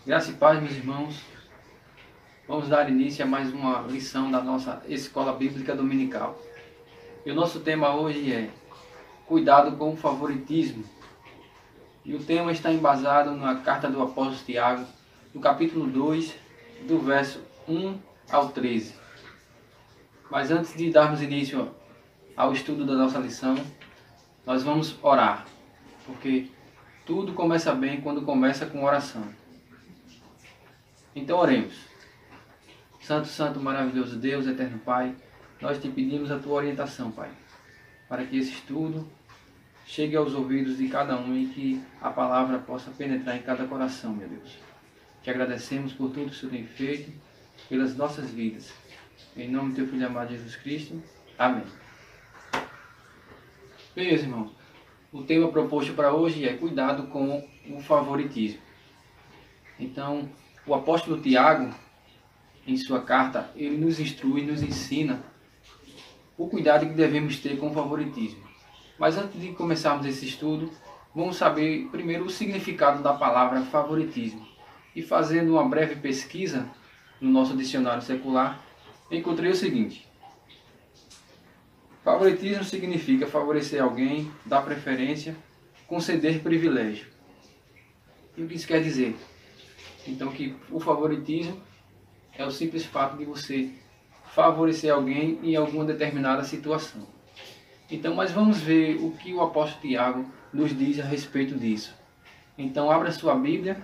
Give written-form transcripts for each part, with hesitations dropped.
Graça e paz, meus irmãos. Vamos dar início a mais uma lição da nossa Escola Bíblica Dominical. E o nosso tema hoje é Cuidado com o favoritismo. E o tema está embasado na carta do apóstolo Tiago, no capítulo 2, do verso 1 ao 13. Mas antes de darmos início ao estudo da nossa lição, nós vamos orar, porque tudo começa bem quando começa com oração. Então oremos. Santo, santo, maravilhoso Deus, eterno Pai, nós te pedimos a tua orientação, Pai, para que esse estudo chegue aos ouvidos de cada um e que a palavra possa penetrar em cada coração, meu Deus. Te agradecemos por tudo que o Senhor tem feito, pelas nossas vidas. Em nome do teu Filho amado Jesus Cristo. Amém. Bem, meus irmãos, o tema proposto para hoje é cuidado com o favoritismo. Então, o apóstolo Tiago, em sua carta, ele nos instrui, nos ensina o cuidado que devemos ter com o favoritismo. Mas antes de começarmos esse estudo, vamos saber primeiro o significado da palavra favoritismo. E fazendo uma breve pesquisa no nosso dicionário secular, encontrei o seguinte: favoritismo significa favorecer alguém, dar preferência, conceder privilégio. E o que isso quer dizer? Então, que o favoritismo é o simples fato de você favorecer alguém em alguma determinada situação. Então, mas vamos ver o que o apóstolo Tiago nos diz a respeito disso. Então, abra sua Bíblia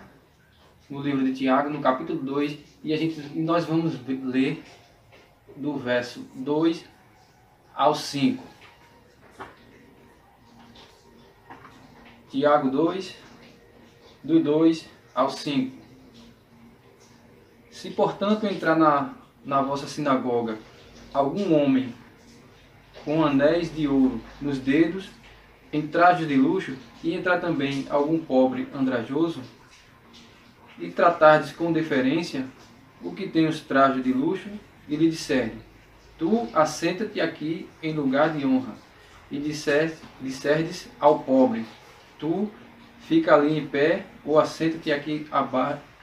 no livro de Tiago, no capítulo 2, e nós vamos ler do verso 2 ao 5. Tiago 2, do 2 ao 5. Se, portanto, entrar na vossa sinagoga algum homem com anéis de ouro nos dedos, em trajes de luxo, e entrar também algum pobre andrajoso, e tratardes com deferência o que tem os trajes de luxo, e lhe disserdes: tu assenta-te aqui em lugar de honra, e disserdes ao pobre: tu fica ali em pé, ou assenta-te aqui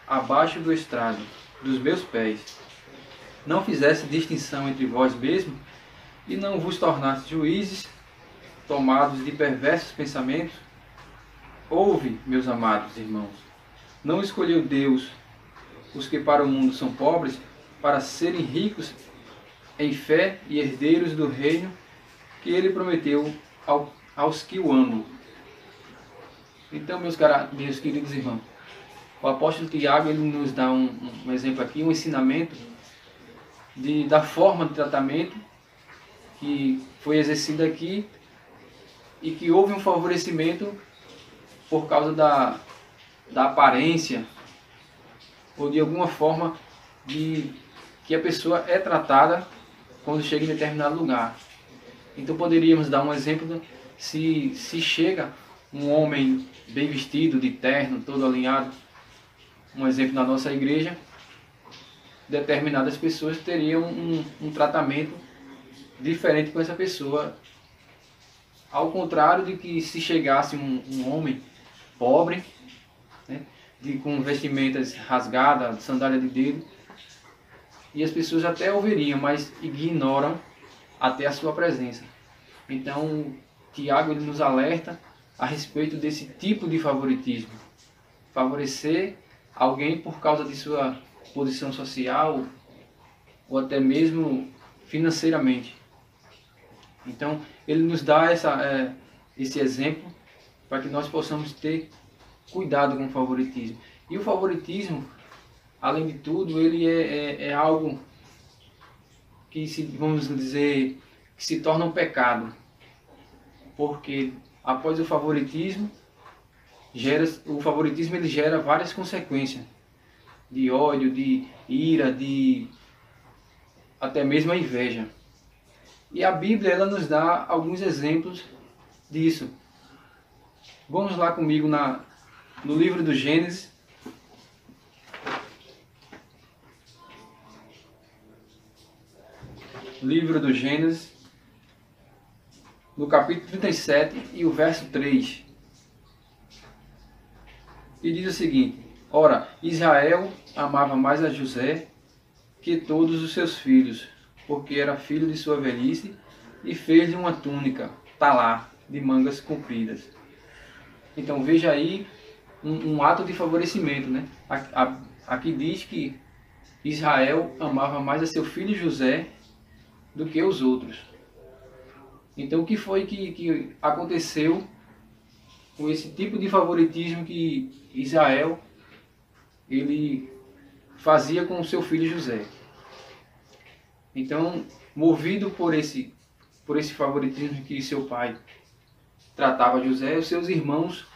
abaixo do estrado dos meus pés. Não fizesse distinção entre vós mesmos, e não vos tornaste juízes, tomados de perversos pensamentos? Ouve, meus amados irmãos, não escolheu Deus os que para o mundo são pobres, para serem ricos em fé e herdeiros do reino que ele prometeu aos que o amam. Então, meus queridos irmãos, o apóstolo Tiago ele nos dá um exemplo aqui, um ensinamento da forma de tratamento que foi exercida aqui e que houve um favorecimento por causa da aparência ou de alguma forma que a pessoa é tratada quando chega em determinado lugar. Então poderíamos dar um exemplo, se chega um homem bem vestido, de terno, todo alinhado, um exemplo na nossa igreja, determinadas pessoas teriam um tratamento diferente com essa pessoa, ao contrário de que se chegasse um homem pobre, né, com vestimentas rasgadas, sandália de dedo, e as pessoas até ouviriam, mas ignoram até a sua presença. Então, Tiago ele nos alerta a respeito desse tipo de favoritismo. Favorecer alguém por causa de sua posição social ou até mesmo financeiramente. Então, ele nos dá esse exemplo para que nós possamos ter cuidado com o favoritismo. E o favoritismo, além de tudo, ele é algo que, vamos dizer, que se torna um pecado. Porque após o favoritismo ele gera várias consequências. De ódio, de ira, de até mesmo a inveja. E a Bíblia ela nos dá alguns exemplos disso. Vamos lá comigo no livro do Gênesis. Livro do Gênesis, no capítulo 37 e o verso 3. E diz o seguinte: Ora, Israel amava mais a José que todos os seus filhos, porque era filho de sua velhice, e fez-lhe uma túnica, talá, de mangas compridas. Então veja aí um ato de favorecimento, né? Aqui diz que Israel amava mais a seu filho José do que os outros. Então o que foi que aconteceu com esse tipo de favoritismo que Israel ele fazia com o seu filho José? Então, movido por esse favoritismo que seu pai tratava José, os seus irmãos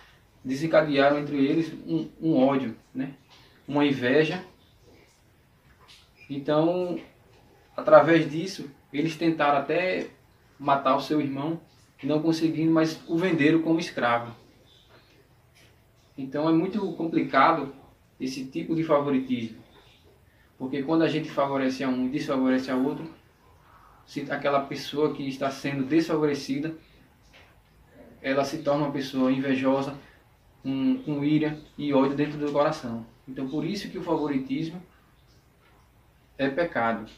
desencadearam entre eles um ódio, né? Uma inveja. Então, através disso, eles tentaram até matar o seu irmão, não conseguindo, mas o venderam como escravo. Então é muito complicado esse tipo de favoritismo, porque quando a gente favorece a um e desfavorece a outro, se aquela pessoa que está sendo desfavorecida, ela se torna uma pessoa invejosa, com ira e ódio dentro do coração. Então por isso que o favoritismo é pecado.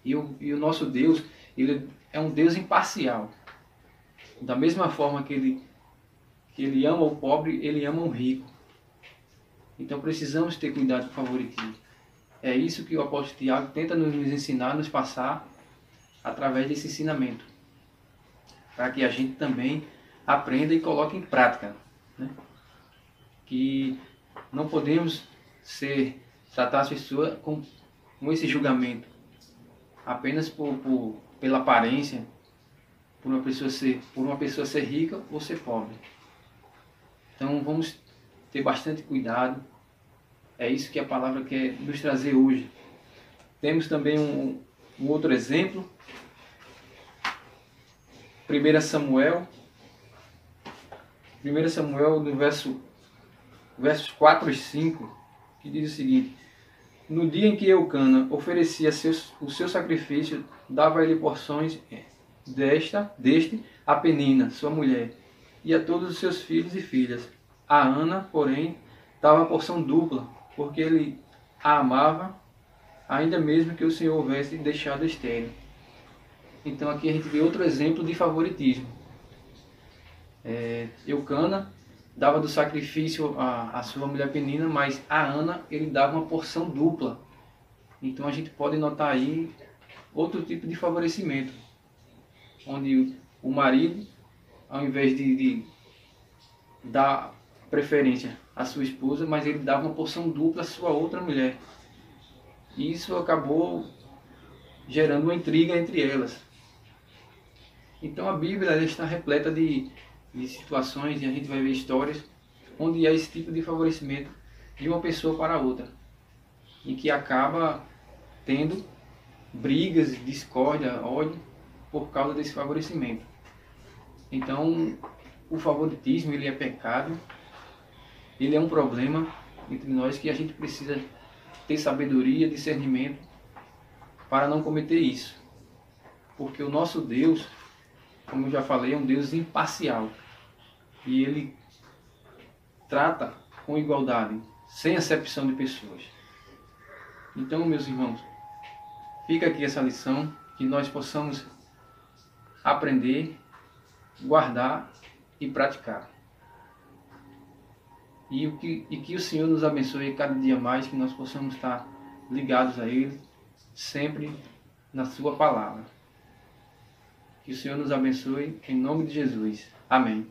E o nosso Deus, ele é um Deus imparcial. Da mesma forma que ele ama o pobre, ele ama o rico. Então precisamos ter cuidado com o favoritismo. É isso que o apóstolo Tiago tenta nos ensinar, nos passar através desse ensinamento, para que a gente também aprenda e coloque em prática, né? Que não podemos tratar as pessoas com esse julgamento apenas pela aparência, por uma pessoa ser rica ou ser pobre. Então vamos ter bastante cuidado. É isso que a palavra quer nos trazer hoje. Temos também um outro exemplo. 1 Samuel no versos 4 e 5, que diz o seguinte: no dia em que Eucana oferecia o seu sacrifício, dava-lhe porções deste a Penina, sua mulher, e a todos os seus filhos e filhas. A Ana, porém, dava a porção dupla, porque ele a amava, ainda mesmo que o Senhor houvesse deixado estéril. Então aqui a gente vê outro exemplo de favoritismo. Eucana dava do sacrifício a sua mulher Penina, mas a Ana ele dava uma porção dupla. Então a gente pode notar aí outro tipo de favorecimento, onde o marido, ao invés de dar preferência à sua esposa, mas ele dava uma porção dupla à sua outra mulher. E isso acabou gerando uma intriga entre elas. Então a Bíblia ela está repleta de situações, e a gente vai ver histórias onde há esse tipo de favorecimento de uma pessoa para a outra, e que acaba tendo brigas, discórdia, ódio por causa desse favorecimento. Então o favoritismo ele é pecado, ele é um problema entre nós que a gente precisa ter sabedoria, discernimento para não cometer isso. Porque o nosso Deus, como eu já falei, é um Deus imparcial. E ele trata com igualdade, sem acepção de pessoas. Então, meus irmãos, fica aqui essa lição, que nós possamos aprender, guardar e praticar. E que o Senhor nos abençoe cada dia mais, que nós possamos estar ligados a Ele, sempre na Sua palavra. Que o Senhor nos abençoe, em nome de Jesus. Amém.